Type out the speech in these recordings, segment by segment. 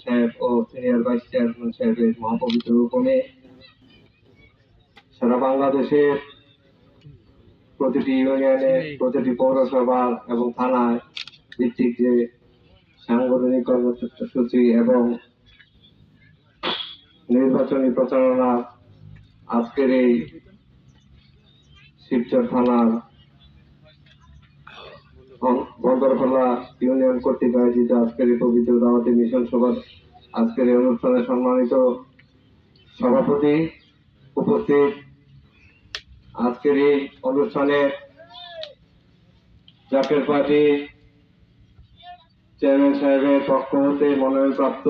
সাহেব ও senior vice chairman সাহেবের মহাপবিত্র হুকুমে সারা বাংলাদেশের প্রতিটি ইউনিয়নে, প্রতিটি পৌরসভা এবং থানায় ভিত্তিক যে সাংগঠনিক কর্মসূচি এবং নির্বাচনী প্রচারণা আজকের এই শিবচর থানার বন্দরখোলা ইউনিয়ন কর্তৃক আয়োজিত আজকের এই পবিত্র দাওয়াতি মিশন সভার আজকের এই অনুষ্ঠানে সম্মানিত সভাপতি উপস্থিত, আজকের এই অনুষ্ঠানে জাকের পার্টি চেয়ারম্যান সাহেবের পক্ষ হতে মনোনয়নপ্রাপ্ত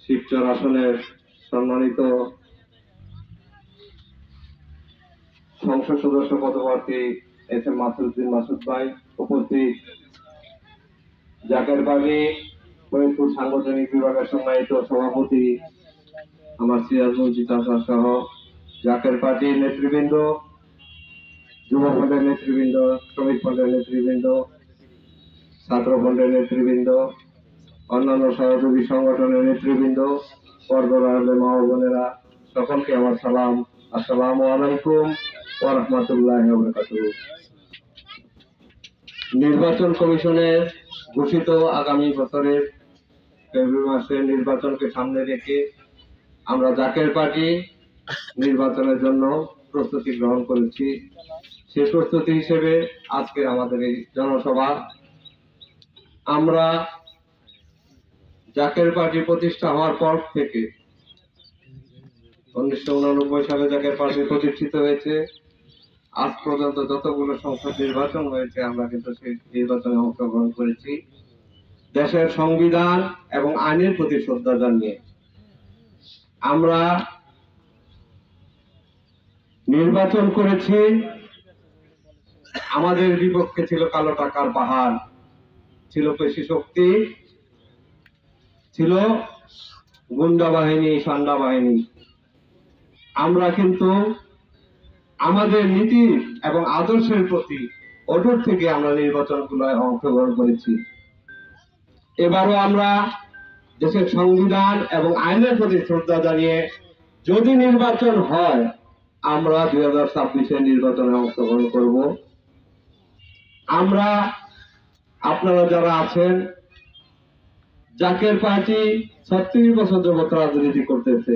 শিবচর আসনের সম্মানিত সংসদ সদস্য পদপ্রার্থী এস এম মাসুদ্দিন মাসুদ ভাই উপস্থিত, জাকের পার্টি ফরিদপুর সাংগঠনিক বিভাগের সম্মানিত সভাপতি আমার সিরাজগঞ্জি চাচা সহ জাকের পার্টির নেতৃবৃন্দ, যুব ফ্রন্টের নেতৃবৃন্দ, শ্রমিক ফ্রন্টের নেতৃবৃন্দ, ছাত্র ফ্রন্টের নেতৃবৃন্দ, অন্যান্য সহযোগী সংগঠনের নেতৃবৃন্দ, পর্দার আড়ালে মা ও বোনেরা, সকলকে আমার সালাম। আসসালামু আলাইকুম ওয়া রাহমাতুল্লাহি ওয়া বারাকাতুহু। নির্বাচন কমিশনের ঘোষিত আগামী বছরের ফেব্রুয়ারি মাসের নির্বাচনকে সামনে রেখে আমরা জাকের পার্টি নির্বাচনের জন্য প্রস্তুতি গ্রহণ করেছি। সেই প্রস্তুতি হিসেবে আজকে আমাদের এই জনসভা। আমরা জাকের পার্টি প্রতিষ্ঠা হওয়ার পর থেকে 1989 সালে জাকের পার্টি প্রতিষ্ঠিত হয়েছে। আজ পর্যন্ত যতগুলো সংসদ নির্বাচন হয়েছে আমরা কিন্তু সেই নির্বাচনে অংশগ্রহণ করেছি দেশের সংবিধান এবং আইনের প্রতি শ্রদ্ধা জানিয়ে। আমরা নির্বাচন করেছি, আমাদের বিপক্ষে ছিল কালো টাকার পাহাড়, ছিল পেশি শক্তি, ছিল গুন্ডা বাহিনী, সান্ডা বাহিনী। আমরা কিন্তু আমাদের নীতি এবং আদর্শের প্রতি অটুট থেকে আমরা নির্বাচনগুলোয় অংশগ্রহণ করেছি। এবারও আমরা দেশের সংবিধান এবং আইনের প্রতি শ্রদ্ধা জানিয়ে যদি নির্বাচন হয় আমরা 2026-এর নির্বাচনে অংশগ্রহণ করব। আমরা, আপনারা যারা আছেন, জাকের পার্টি 36 বছর যাবত রাজনীতি করতেছে।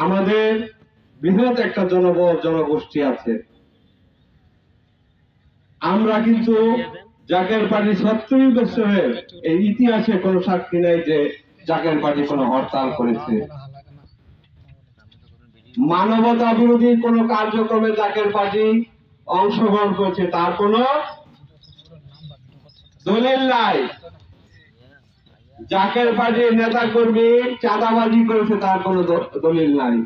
আমাদের বৃহৎ একটা জনবল, জনগোষ্ঠী আছে। আমরা কিন্তু জাকের পার্টি 36 বছরের এই ইতিহাসে কোনো সাক্ষী নেই যে জাকের পার্টি কোনো হরতাল করেছে। মানবতা বিরোধী কোন কার্যক্রমে জাকের পার্টি অংশগ্রহণ করেছে তার কোন দলিল নাই। জাকের পার্টির নেতা কর্মী চাঁদাবাজি করেছে তার কোন দলিল নাই।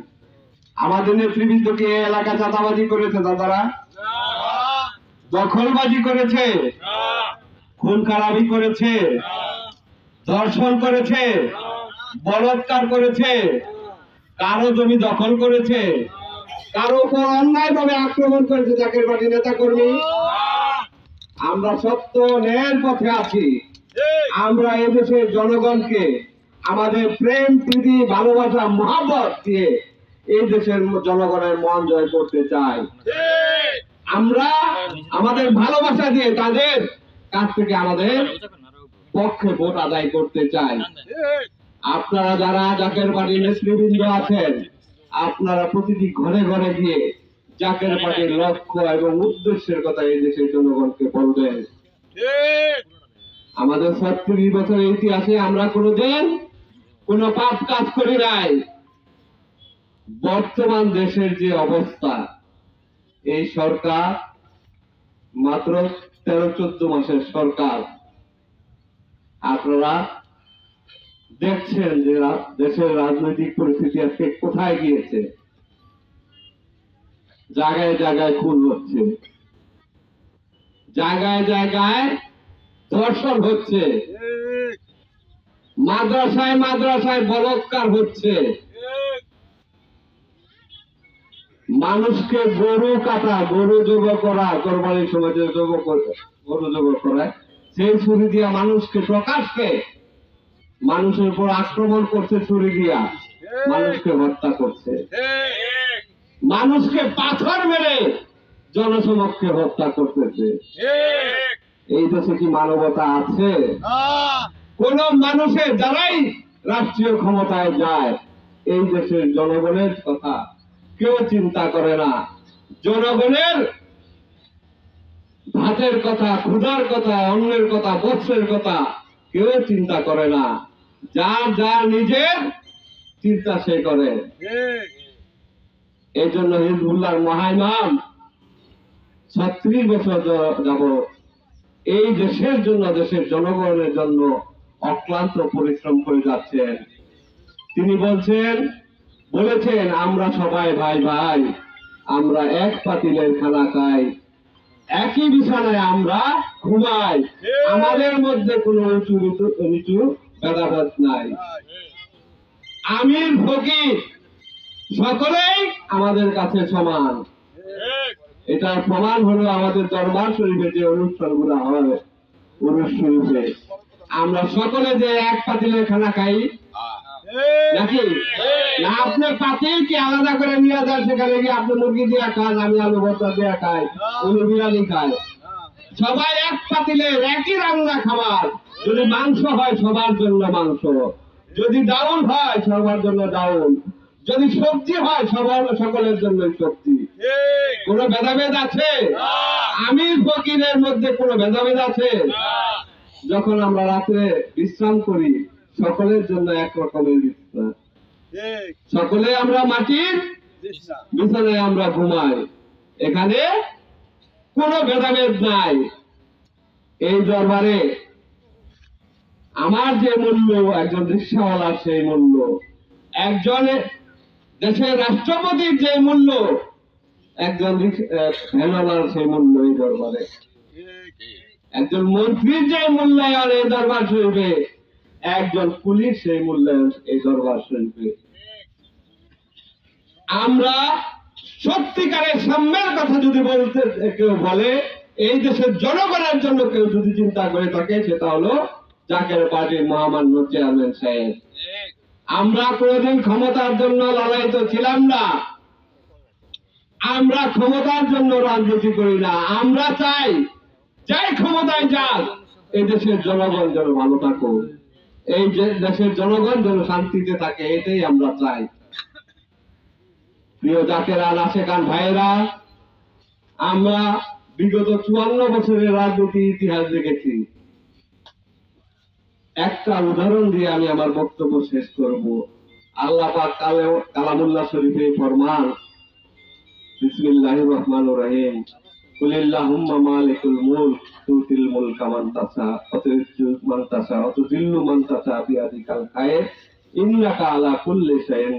আমাদের নেতৃবৃন্দ কি এলাকা চাঁদাবাজি করেছে? দাদারা দখলবাজি করেছে, খুন খারাপি করেছে, ধর্ষণ করেছে, বলাৎকার করেছে, কারো জমি দখল করেছে, কারো উপর অন্যায় ভাবে আক্রমণ করেছে জাকের পার্টি নেতা কর্মী? আমরা সত্য ন্যায়ের পথে আছি। আমরা এদেশের জনগণকে আমাদের প্রেম, প্রীতি, ভালোবাসা, মহব্বত দিয়ে এই দেশের জনগণের মন জয় করতে চাই। আমরা আমাদের ভালোবাসা দিয়ে তাদের কাছ থেকে আমাদের পক্ষে ভোট আদায় করতে চাই। আপনারা যারা জাকের পার্টির নেতৃবৃন্দ আছেন, আপনারা প্রতিটি ঘরে ঘরে গিয়ে জাকের পার্টির লক্ষ্য এবং উদ্দেশ্যের কথা এই দেশের জনগণকে বলবেন। আমাদের 36 বছরের ইতিহাসে আমরা কোনোদিন কোনো পাপ কাজ করি নাই। বর্তমান দেশের যে অবস্থা, এই সরকার মাত্র 13-14 মাসের সরকার। আপনারা দেখছেন যে দেশের রাজনৈতিক পরিস্থিতি আজকে কোথায় গিয়েছে। জায়গায় জায়গায় খুন হচ্ছে, জায়গায় জায়গায় ধর্ষণ হচ্ছে, মাদ্রাসায় মাদ্রাসায় বলাৎকার হচ্ছে, মানুষকে গরু কাটা, গরু জবাই করা, কোরবানির সময় গরু জবাই করা, সেই ছুরি দিয়ে মানুষকে প্রকাশ্যে মানুষের উপর আক্রমণ করছে ছুরি দিয়া, মানুষকে হত্যা করছে, মানুষকে পাথর মেরে জনসমক্ষে হত্যা করতেছে। এই দেশে কি মানবতা আছে? কোন মানুষের যারাই রাষ্ট্রীয় ক্ষমতায় যায়, এই দেশের জনগণের কথা কেউ চিন্তা করে না। জনগণের ভাতের কথা, ক্ষুধার কথা, অন্নের কথা, বস্ত্রের কথা কেউ চিন্তা করে না। যার যার নিজের চিন্তা সে করে। এই জন্য হিজবুল্লাহর মহাইমাম 36 বছর যাবৎ এই দেশের জন্য, দেশের জনগণের জন্য অক্লান্ত পরিশ্রম করে যাচ্ছেন। তিনি বলেছেন আমরা সবাই ভাই ভাই, আমরা এক পাতিলের খানা খাই, একই বিছানায় আমরা ঘুমাই, আমাদের মধ্যে কোনো উঁচু নিচু ভেদাভেদ নাই। আমির ফকির সকলেই আমাদের কাছে সমান। এটার প্রমাণ হলো আমাদের দরবার শরীফে যে অনুষ্ঠানগুলো হয়, উরুস শরীফে আমরা সকলে যে এক পাতিলের খানা খাই নাকি না? আপনার পাতিল কি আলাদা করে নিয়ে যায়, সেখানে গিয়ে আপনি মুরগি দিয়ে খান, আমি আলু ভর্তা দিয়ে খাই, উনি বিরিয়ানি খায়, সবাই এক পাতিলের একই রান্না খাবার। যদি মাংস হয় সবার জন্য মাংস, যদি ডাউল হয় সবার জন্য ডাউল, যদি সবজি হয় সকলের জন্য সবজি। কোন ভেদাভেদ আছে? আমির ফকিরের মধ্যে কোন ভেদাভেদ আছে? যখন আমরা রাত্রে বিশ্রাম করি, সকলের জন্য এক রকমের বিশ্রাম, সকলে আমরা মাটির বিছানায় আমরা ঘুমাই, এখানে কোনো ভেদাভেদ নাই। এই দরবারে আমার যে মূল্য, একজন রিকশাওয়ালার সেই মূল্য, একজন দেশের রাষ্ট্রপতির যে মূল্য, একজন ভ্যানওয়ালার সেই মূল্য এই দরবারে, একজন মন্ত্রীর যে মূল্যায়ন এই দরবার শরীফে, একজন পুলিশ সেই মূল্যায়ন এই দরবার শরীফে। আমরা সত্যিকারের সাম্যের কথা যদি বলতে কেউ বলে, এই দেশের জনগণের জন্য কেউ যদি চিন্তা করে থাকে, সেটা হলো জাকের পার্টির মহামান্য চেয়ারম্যান সাহেব। আমরা কোনদিন ক্ষমতার জন্য লড়াইতে ছিলাম না, আমরা ক্ষমতার জন্য রাজনীতি করি না। আমরা চাই যাই ক্ষমতায় যাক, এই দেশের জনগণ যেন ভালো থাকুক, এই দেশের জনগণ যেন শান্তিতে থাকে, এটাই আমরা চাই। প্রিয় জাকেরা, নাসেকান ভাইয়েরা, আমরা বিগত 54 বছরের রাজনীতির ইতিহাস দেখেছি। একটা উদাহরণ দিয়ে আমি আমার বক্তব্য শেষ করব। আল্লাহ পাক কালামুল্লাহ শরীফে ফরমান, বিসমিল্লাহির রহমানির রহিম, কুলিল্লাহুম্মা মালিকুল মুলক তুতিল মুলকা মান তাশা ওয়া তুইজ্জু মান তাশা ওয়া তুযিল্লু মান তাশা বিয়াদিকাল খায়র ইন্নাকা আলা কুল্লি শাইইন